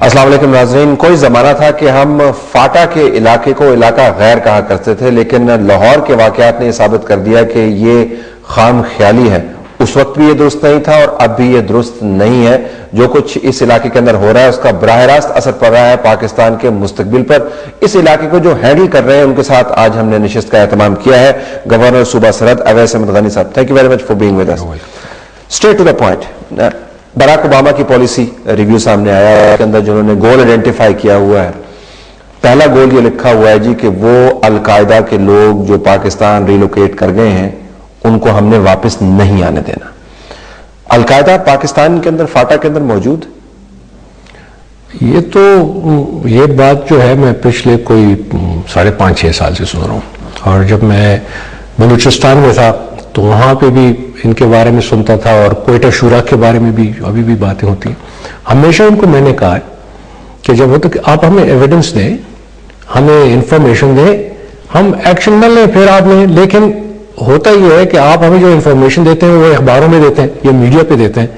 السلام علیکم ناظرین. کوئی زمانہ تھا کہ ہم فاٹا کے علاقے کو علاقہ غیر کہا کرتے تھے، لیکن لاہور کے واقعات نے یہ ثابت کر دیا کہ یہ خام خیالی ہے. اس وقت بھی یہ درست نہیں تھا اور اب بھی یہ درست نہیں ہے. جو کچھ اس علاقے کے اندر ہو رہا ہے اس کا براہ راست اثر پڑ رہا ہے پاکستان کے مستقبل پر. اس علاقے کو جو ہینڈل کر رہے ہیں ان کے ساتھ آج ہم نے نشست کا اہتمام کیا ہے. گورنر صوبہ سرحد Owais Ahmed Ghani sahib, thank you very much for being with us. Straight to the point, Barack Obama کی پالیسی ریویو سامنے آیا ہے، اس کے اندر جنہوں نے گول آئیڈینٹیفائی کیا ہوا ہے. پہلا گول یہ لکھا ہوا ہے جی کہ وہ القاعدہ کے لوگ جو پاکستان ریلوکیٹ کر گئے ہیں ان کو ہم نے واپس نہیں آنے دینا. القاعدہ پاکستان کے اندر فاٹا کے اندر موجود؟ یہ بات جو ہے میں پچھلے کوئی 5.5-6 سال سے سن رہا ہوں، اور جب میں بلوچستان میں تھا تو وہاں پہ بھی ان کے بارے میں سنتا تھا، اور کوئٹہ شورا کے بارے میں بھی ابھی بھی باتیں ہوتی ہیں. ہمیشہ ان کو میں نے کہا کہ جب ہوتا کہ آپ ہمیں ایویڈنس دیں، ہمیں انفارمیشن دیں، ہم ایکشن نہ لیں پھر آپ لیں. لیکن ہوتا یہ ہے کہ آپ ہمیں جو انفارمیشن دیتے ہیں وہ اخباروں میں دیتے ہیں یا میڈیا پہ دیتے ہیں.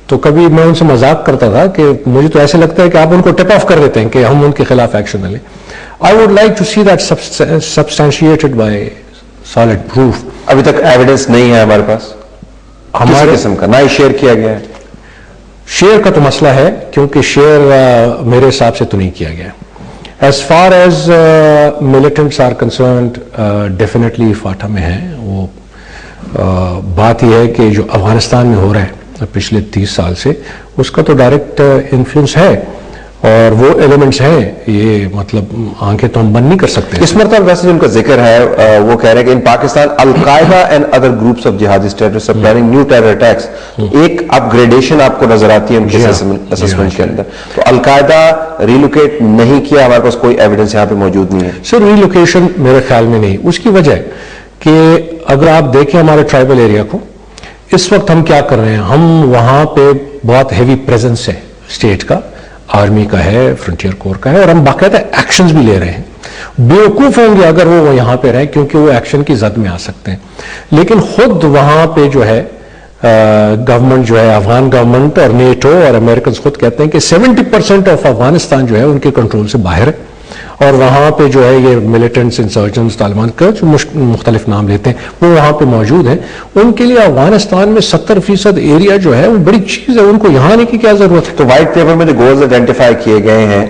تو کبھی میں ان سے مذاق کرتا تھا کہ مجھے تو ایسے لگتا ہے کہ آپ ان کو ٹپ آف کر دیتے ہیں کہ ہم ان کے خلاف ایکشن نہ لیں. I would like to see that substantiated by solid proof. ابھی تک ایویڈنس نہیں ہے ہمارے پاس ہمارے قسم کا، نہ ہی شیئر کیا گیا ہے. شیئر کا تو مسئلہ ہے کیونکہ شیئر میرے حساب سے تو نہیں کیا گیا. As far as militants are concerned, definitely FATA میں ہے. وہ بات یہ ہے کہ جو افغانستان میں ہو رہا ہے پچھلے 30 سال سے، اس کا تو ڈائریکٹ انفلوئنس ہے، اور وہ ایلیمنٹس ہیں. یہ مطلب آنکھیں تو ہم بند نہیں کر سکتے. اس مرتبہ ویسے جن کا ذکر ہے وہ کہہ رہے ہیں کہ in Pakistan Al Qaeda and other groups of jihadist terrorist are planning new terror attacks. ایک اپ گریڈیشن آپ کو نظر آتی ہے ان کے اسسمنٹ کے اندر. تو القاعدہ ریلوکیٹ نہیں کیا، ہمارے پاس کوئی ایویڈنس یہاں پہ موجود نہیں ہے. سر ریلوکیشن میرے خیال میں نہیں. اس کی وجہ ہے کہ اگر آپ دیکھیں ہمارے ٹرائبل ایریا کو، اس وقت ہم کیا کر رہے ہیں، ہم وہاں پہ بہت ہیوی پریزنس ہے اسٹیٹ کا، آرمی کا ہے، فرنٹیئر کور کا ہے، اور ہم باقاعدہ ایکشنز بھی لے رہے ہیں. بیوقوف ہوں گے اگر وہ یہاں پہ رہیں کیونکہ وہ ایکشن کی زد میں آ سکتے ہیں. لیکن خود وہاں پہ جو ہے گورنمنٹ جو ہے، افغان گورنمنٹ اور نیٹو اور امریکنز خود کہتے ہیں کہ 70% آف افغانستان جو ہے ان کے کنٹرول سے باہر ہے، اور وہاں پہ جو ہے یہ ملیٹنٹس، انسرجنٹس، طالبان کا جو مختلف نام لیتے ہیں وہ وہاں پہ موجود ہیں. ان کے لیے افغانستان میں 70% ایریا جو ہے وہ بڑی چیز ہے، ان کو یہاں آنے کی کیا ضرورت ہے. تو وائٹ پیپر میں جو گولز آئیڈینٹیفائی کیے گئے ہیں،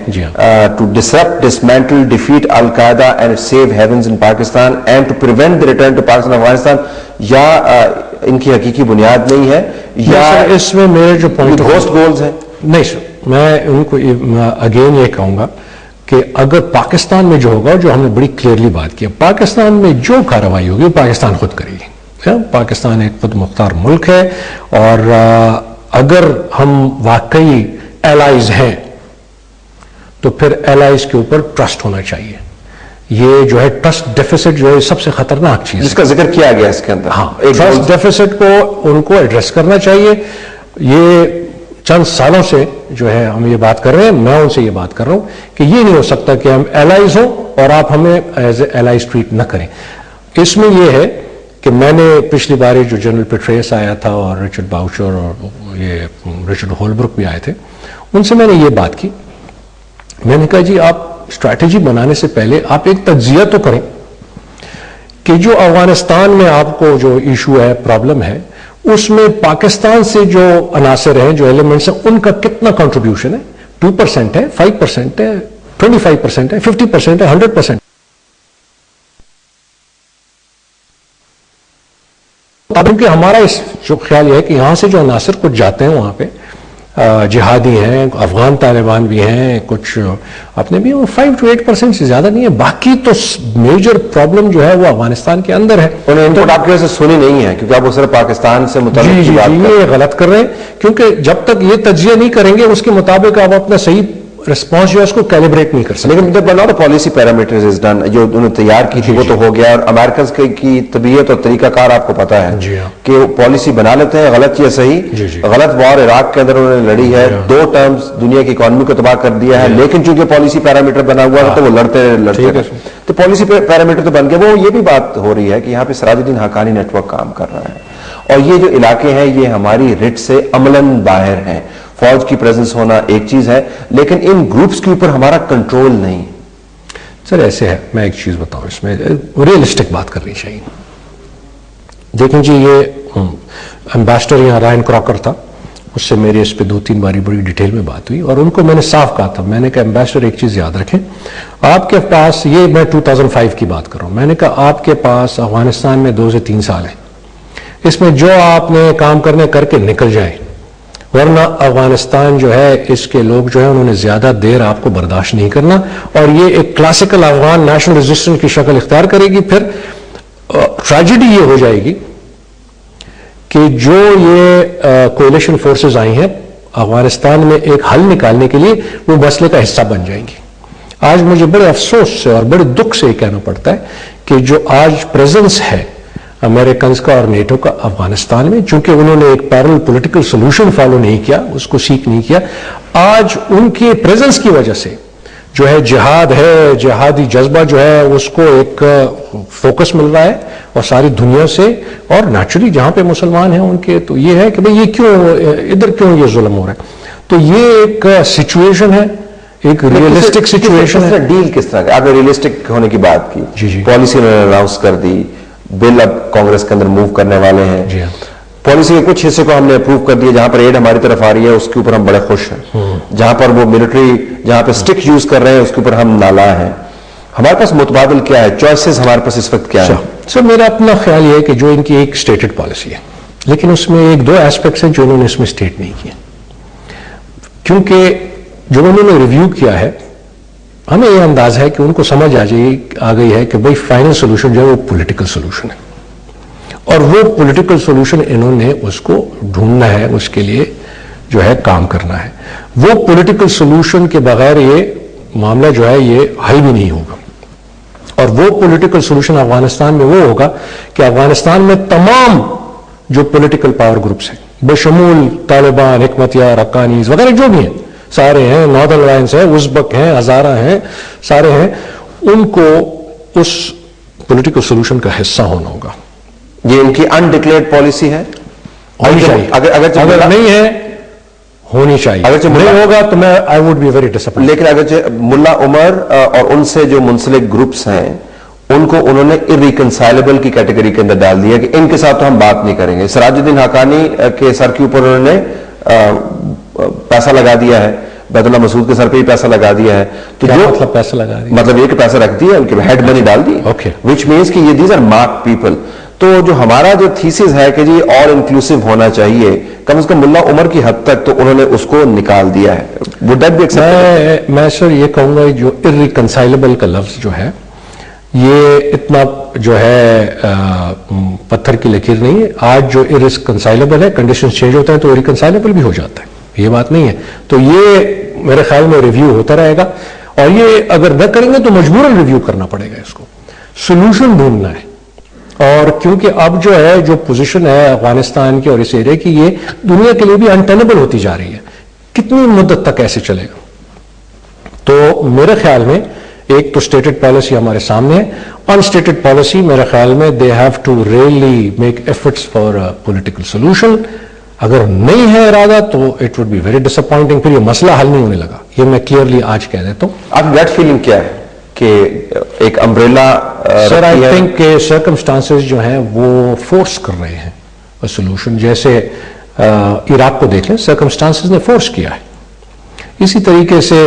to disrupt, dismantle, defeat al Qaeda and safe havens in Pakistan and to prevent the return to Pakistan Afghanistan, یا ان کی حقیقی بنیاد نہیں ہے، یا اس میں میرے جو پوائنٹ گھوسٹ گولز ہیں؟ نہیں سر، میں ان کو اگین یہ کہوں گا کہ اگر پاکستان میں جو ہوگا، جو ہم نے بڑی کلیئرلی بات کی، پاکستان میں جو کارروائی ہوگی وہ پاکستان خود کرے گی. پاکستان ایک خود مختار ملک ہے، اور اگر ہم واقعی ایلائز ہیں تو پھر ایلائز کے اوپر ٹرسٹ ہونا چاہیے. یہ جو ہے ٹرسٹ ڈیفیسٹ جو ہے سب سے خطرناک چیز جس کا ذکر کیا گیا اس کے اندر. ہاں، ٹرسٹ ڈیفیسٹ کو ان کو ایڈریس کرنا چاہیے. یہ چند سالوں سے جو ہے ہم یہ بات کر رہے ہیں، میں ان سے یہ بات کر رہا ہوں کہ یہ نہیں ہو سکتا کہ ہم ایلائز ہوں اور آپ ہمیں ایز اے ایلائز ٹریٹ نہ کریں. اس میں یہ ہے کہ میں نے پچھلی بار جو جنرل پیٹریس آیا تھا اور رچرڈ باؤچر اور یہ رچرڈ ہولبرک بھی آئے تھے، ان سے میں نے یہ بات کی. میں نے کہا جی آپ اسٹریٹجی بنانے سے پہلے آپ ایک تجزیہ تو کریں کہ جو افغانستان میں آپ کو جو ایشو ہے، پرابلم ہے، اس میں پاکستان سے جو عناصر ہیں، جو ایلیمنٹس ہیں، ان کا کتنا کنٹریبیوشن ہے. 2% ہے، 5% ہے، 25% ہے، 50% ہے، 100%. کیونکہ ہمارا اس جو خیال یہ ہے کہ یہاں سے جو عناصر کچھ جاتے ہیں وہاں پہ جہادی ہیں، افغان طالبان بھی ہیں، کچھ اپنے بھی، 5 to 8% سے زیادہ نہیں ہے. باقی تو میجر پرابلم جو ہے وہ افغانستان کے اندر ہے. انہیں انپٹ آپ کی وجہ سے سنی نہیں ہے کیونکہ آپ صرف پاکستان سے متعلق جی یہ غلط کر رہے ہیں، کیونکہ جب تک یہ تجزیہ نہیں کریں گے اس کے مطابق آپ اپنا صحیح رسپانس جو ہے اس کو کیلیبریٹ نہیں کر سکتے. لیکن پالیسی پیرامیٹرز از ڈن، جو انہوں نے تیار کی تھی وہ تو ہو گیا. اور امریکنز کی طبیعت اور طریقہ کار آپ کو پتا ہے کہ وہ پالیسی بنا لیتے ہیں، غلط یا صحیح. غلط وار عراق کے اندر انہوں نے لڑی ہے، 2 ٹرمز دنیا کی اکانومی کو تباہ کر دیا ہے، لیکن چونکہ پالیسی پیرامیٹر بنا ہوا ہے تو وہ لڑتے رہے. تو پالیسی پیرامیٹر تو بن گیا. وہ یہ بھی بات ہو رہی ہے کہ یہاں پہ سراج الدین حقانی نیٹ ورک کام کر رہا ہے، اور یہ جو علاقے ہیں یہ ہماری رٹ سے عملاً باہر ہیں. فوج کی پریزنس ہونا ایک چیز ہے، لیکن ان گروپس کے اوپر ہمارا کنٹرول نہیں. سر ایسے ہے، میں ایک چیز بتاؤں، اس میں ریئلسٹک بات کرنی چاہیے. دیکھیں جی، یہ امبیسڈر یہاں رائن کراکر تھا، اس سے میری اس پہ 2-3 باری بڑی ڈیٹیل میں بات ہوئی، اور ان کو میں نے صاف کہا تھا، میں نے کہا امبیسڈر ایک چیز یاد رکھیں، آپ کے پاس، یہ میں 2005 کی بات کر رہا ہوں، میں نے کہا آپ کے پاس افغانستان میں 2 سے 3 سال ہیں، اس میں جو آپ نے کام کرنے کر کے نکل جائیں، ورنہ افغانستان جو ہے، اس کے لوگ جو ہے انہوں نے زیادہ دیر آپ کو برداشت نہیں کرنا، اور یہ ایک کلاسیکل افغان نیشنل ریزسٹنس کی شکل اختیار کرے گی. پھر ٹریجڈی یہ ہو جائے گی کہ جو یہ کولیشن فورسز آئی ہیں افغانستان میں ایک حل نکالنے کے لیے، وہ مسئلے کا حصہ بن جائیں گی. آج مجھے بڑے افسوس سے اور بڑے دکھ سے یہ کہنا پڑتا ہے کہ جو آج پریزنس ہے امریکنز کا اور نیٹو کا افغانستان میں، چونکہ انہوں نے ایک پیرل پولیٹیکل سولوشن فالو نہیں کیا، اس کو سیکھ نہیں کیا، آج ان کے پریزنس کی وجہ سے جو ہے جہاد ہے، جہادی جذبہ جو ہے اس کو ایک فوکس مل رہا ہے، اور ساری دنیا سے، اور نیچرلی جہاں پہ مسلمان ہیں ان کے تو یہ ہے کہ بھئی یہ کیوں ادھر کیوں یہ ظلم ہو رہا ہے. تو یہ ایک سچویشن ہے، ایک ریئلسٹک سچویشن ہے. ڈیل کس طرح آپ نے ریئلسٹک ہونے کی بات کی، جی پالیسی انہوں نے اناؤنس کر دی، بل اب کانگریس کے اندر موو کرنے والے ہیں. جی ہاں، پالیسی کے کچھ حصے کو ہم نے اپروو کر دیا، جہاں پر ایڈ ہماری طرف آ رہی ہے اس کے اوپر ہم بڑے خوش ہیں، جہاں پر وہ ملٹری جہاں پہ سٹک یوز کر رہے ہیں اس کے اوپر ہم نالاں ہیں. ہمارے پاس متبادل کیا ہے، چوائسز ہمارے پاس اس وقت کیا ہے؟ سر میرا اپنا خیال یہ ہے کہ جو ان کی ایک اسٹیٹڈ پالیسی ہے، لیکن اس میں 1-2 ایسپیکٹس ہیں جو انہوں نے اس میں اسٹیٹ نہیں کیے، کیونکہ جو انہوں نے ریویو کیا ہے، ہمیں یہ انداز ہے کہ ان کو سمجھ آ گئی ہے کہ بھئی فائنل سولوشن جو ہے وہ پولیٹیکل سولوشن ہے، اور وہ پولیٹیکل سولوشن انہوں نے اس کو ڈھونڈنا ہے، اس کے لیے جو ہے کام کرنا ہے. وہ پولیٹیکل سولوشن کے بغیر یہ معاملہ جو ہے یہ حل بھی نہیں ہوگا. اور وہ پولیٹیکل سولوشن افغانستان میں وہ ہوگا کہ افغانستان میں تمام جو پولیٹیکل پاور گروپس ہیں، بشمول طالبان، حکمتیار، حقانیز وغیرہ جو بھی ہیں، سارے ہیں، ناردرن الائنس ہے، ازبک ہیں، ہزارہ ہیں، سارے ہیں، ان کو اس پولیٹیکل سولوشن کا حصہ ہونا ہوگا. یہ ان کی انڈکلیئرڈ پالیسی ہے، ہونی چاہیے. اگر نہیں ہے ہونی چاہیے، اگر نہیں ہوگا تو میں I would be very disappointed. لیکن اگر ملا عمر اور ان سے جو منسلک گروپس ہیں ان کو انہوں نے irreconcilable کی کیٹیگری کے اندر ڈال دیا کہ ان کے ساتھ تو ہم بات نہیں کریں گے. سراج الدین حقانی کے سر کے اوپر انہوں نے پیسہ لگا دیا ہے، بیت اللہ مسعود کے سر پہ ہی پیسہ لگا دیا ہے. تو جو مطلب پیسہ لگا دیا، مطلب یہ کہ پیسہ رکھ دیا، ان کے ہیڈ منی ڈال دی، وچ مینس کہ یہ دیز آر مارک پیپل. تو جو ہمارا جو تھیسس ہے کہ جی آل انکلوسیو ہونا چاہیے، کم از کم ملا عمر کی حد تک تو انہوں نے اس کو نکال دیا ہے. Would that be acceptable؟ میں سر یہ کہوں گا جو irreconcilable کا لفظ جو ہے یہ اتنا جو ہے پتھر کی لکیر نہیں ہے. آج جو irreconcilable ہے، کنڈیشن چینج ہوتا ہے تو irreconcilable بھی ہو جاتا ہے، یہ بات نہیں ہے. تو یہ میرے خیال میں ریویو ہوتا رہے گا، اور یہ اگر نہ کریں گے تو مجبوراً ریویو کرنا پڑے گا، اس کو سولوشن ڈھونڈنا ہے. اور کیونکہ اب جو ہے جو پوزیشن ہے افغانستان کی اور اس ایریا کی، یہ دنیا کے لیے بھی انٹینیبل ہوتی جا رہی ہے. کتنی مدت تک ایسے چلے گا؟ تو میرے خیال میں ایک تو اسٹیٹڈ پالیسی ہمارے سامنے ہے، انسٹیٹڈ پالیسی میرے خیال میں they have to really make efforts for political solution. اگر نہیں ہے ارادہ تو it would be very disappointing, پھر یہ مسئلہ حل نہیں ہونے لگا. یہ میں کلیئرلی آج کہہ دیتا ہوں. آپ گٹ فیلنگ کیا ہے کہ ایک امبریلا؟ سر آئی تھنک کہ سرکمسٹانسز جو ہیں وہ فورس کر رہے ہیں سولوشن. جیسے عراق کو دیکھ لیں، سرکمسٹانسز نے فورس کیا ہے. اسی طریقے سے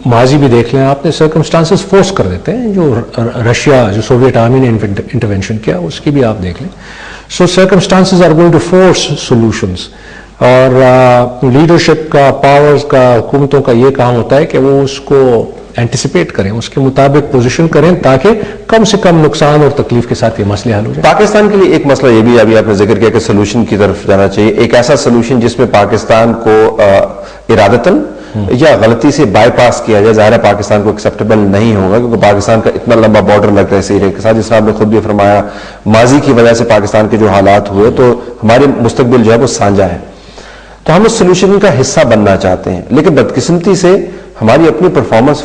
ماضی بھی دیکھ لیں آپ نے، سرکمسٹانسز فورس کر دیتے ہیں. جو رشیا، جو سوویت آرمی نے انٹرونشن کیا، اس کی بھی آپ دیکھ لیں. So circumstances are going to force solutions. اور لیڈرشپ کا، پاورز کا، حکومتوں کا یہ کام ہوتا ہے کہ وہ اس کو اینٹیسپیٹ کریں، اس کے مطابق پوزیشن کریں تاکہ کم سے کم نقصان اور تکلیف کے ساتھ یہ مسئلے حل ہو جائیں. پاکستان کے لیے ایک مسئلہ یہ بھی ابھی آپ نے ذکر کیا کہ سولوشن کی طرف جانا چاہیے. ایک ایسا سولوشن جس میں پاکستان کو ارادتاً یا غلطی سے بائی پاس کیا جائے. ظاہر ہے پاکستان کو ایکسیپٹیبل نہیں ہوگا کیونکہ پاکستان کا اتنا لمبا بارڈر لگتا ہے اس ایریا کے ساتھ. جس طرح آپ نے خود بھی فرمایا، ماضی کی وجہ سے پاکستان کے جو حالات ہوئے تو ہمارے مستقبل جو ہے وہ سانجا ہے. تو ہم اس سولوشن کا حصہ بننا چاہتے ہیں، لیکن بدقسمتی سے ہماری اپنی پرفارمنس